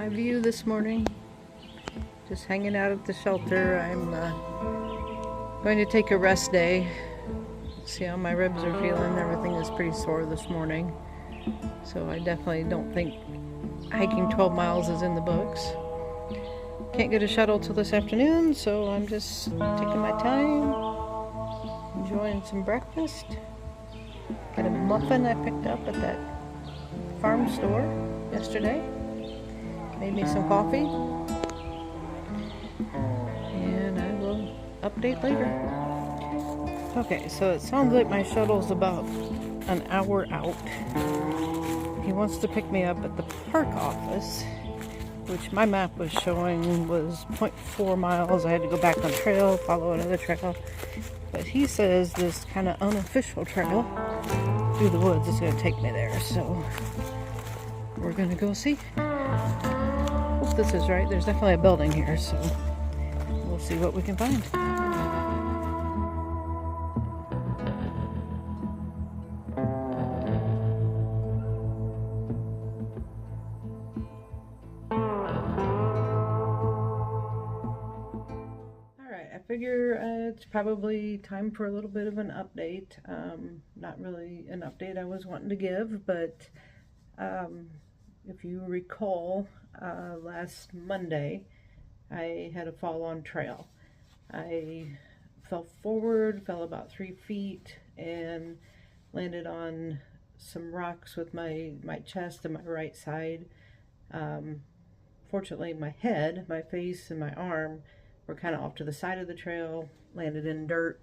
my view this morning. Just hanging out at the shelter. I'm going to take a rest day. See how my ribs are feeling. Everything is pretty sore this morning. So I definitely don't think hiking 12 miles is in the books. Can't get a shuttle till this afternoon, so I'm just taking my time, enjoying some breakfast. Got a muffin I picked up at that farm store yesterday. Made me some coffee. And I will update later. Okay, so it sounds like my shuttle's about an hour out. He wants to pick me up at the park office, which my map was showing was 0.4 miles. I had to go back on trail, follow another trail. But he says this kind of unofficial trail through the woods is going to take me there. So we're going to go see. Hope this is right. There's definitely a building here, so we'll see what we can find. Figure it's probably time for a little bit of an update. Not really an update I was wanting to give, but if you recall, last Monday I had a fall on trail. I fell forward, fell about 3 feet, and landed on some rocks with my chest and my right side. Fortunately, my head, my face, and my arm were kind of off to the side of the trail, landed in dirt,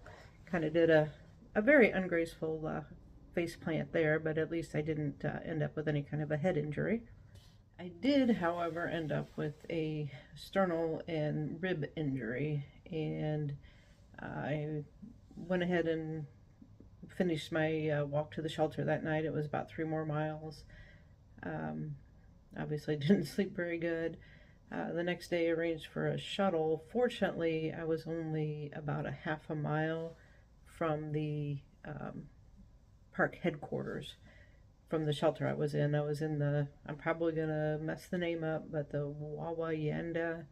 kind of did a very ungraceful face plant there, but at least I didn't end up with any kind of a head injury. I did, however, end up with a sternal and rib injury, and I went ahead and finished my walk to the shelter that night. It was about 3 more miles. Obviously didn't sleep very good. The next day I arranged for a shuttle. Fortunately, I was only about a half a mile from the park headquarters, from the shelter I was in. I was in the, I'm probably going to mess the name up, but the Wawayanda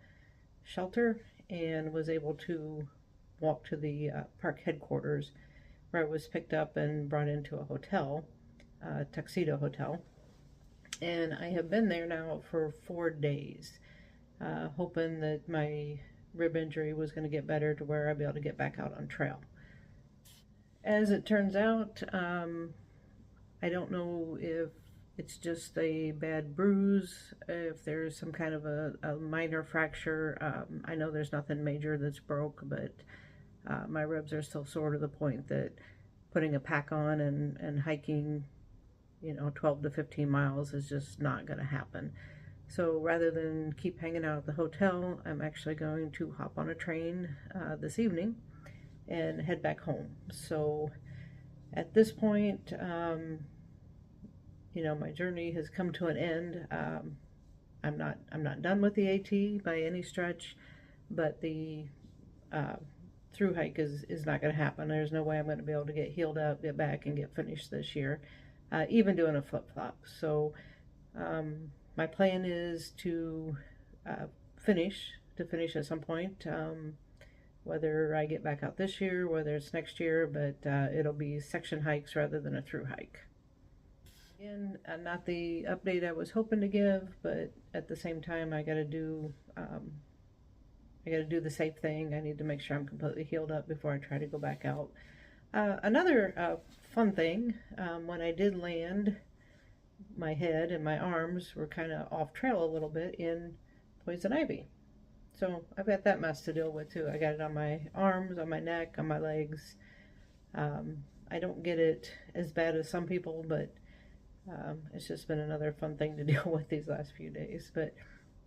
shelter, and was able to walk to the park headquarters, where I was picked up and brought into a hotel, Tuxedo Hotel. And I have been there now for 4 days. Hoping that my rib injury was going to get better to where I'd be able to get back out on trail. As it turns out, I don't know if it's just a bad bruise, if there's some kind of a minor fracture. I know there's nothing major that's broke, but my ribs are still sore to the point that putting a pack on and hiking, 12 to 15 miles is just not going to happen. So rather than keep hanging out at the hotel, I'm actually going to hop on a train this evening and head back home. So at this point, my journey has come to an end. I'm not done with the AT by any stretch, but the through hike is not going to happen. There's no way I'm going to be able to get healed up, get back, and get finished this year, even doing a flip-flop. So my plan is to finish at some point, whether I get back out this year, whether it's next year, but it'll be section hikes rather than a through hike. Again, not the update I was hoping to give, but at the same time, I got to do the safe thing. I need to make sure I'm completely healed up before I try to go back out. Another fun thing, when I did land, my head and my arms were kind of off trail a little bit in poison ivy. So I've got that mess to deal with too. I got it on my arms, on my neck, on my legs. I don't get it as bad as some people, but it's just been another fun thing to deal with these last few days. But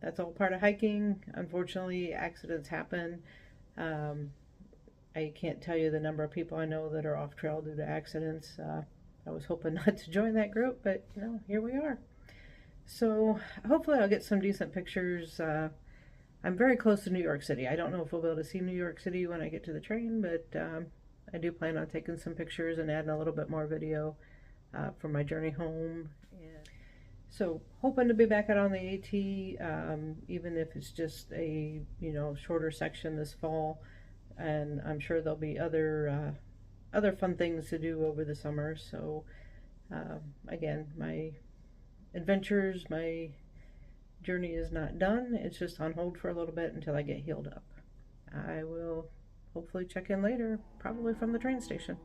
that's all part of hiking. Unfortunately, accidents happen. I can't tell you the number of people I know that are off trail due to accidents. I was hoping not to join that group, but here we are. So hopefully I'll get some decent pictures. I'm very close to New York City. I don't know if we'll be able to see New York City when I get to the train, but I do plan on taking some pictures and adding a little bit more video for my journey home. And So hoping to be back out on the AT, even if it's just a shorter section this fall, and I'm sure there'll be other fun things to do over the summer. So again, my adventures, my journey is not done. It's just on hold for a little bit until I get healed up. I will hopefully check in later, probably from the train station.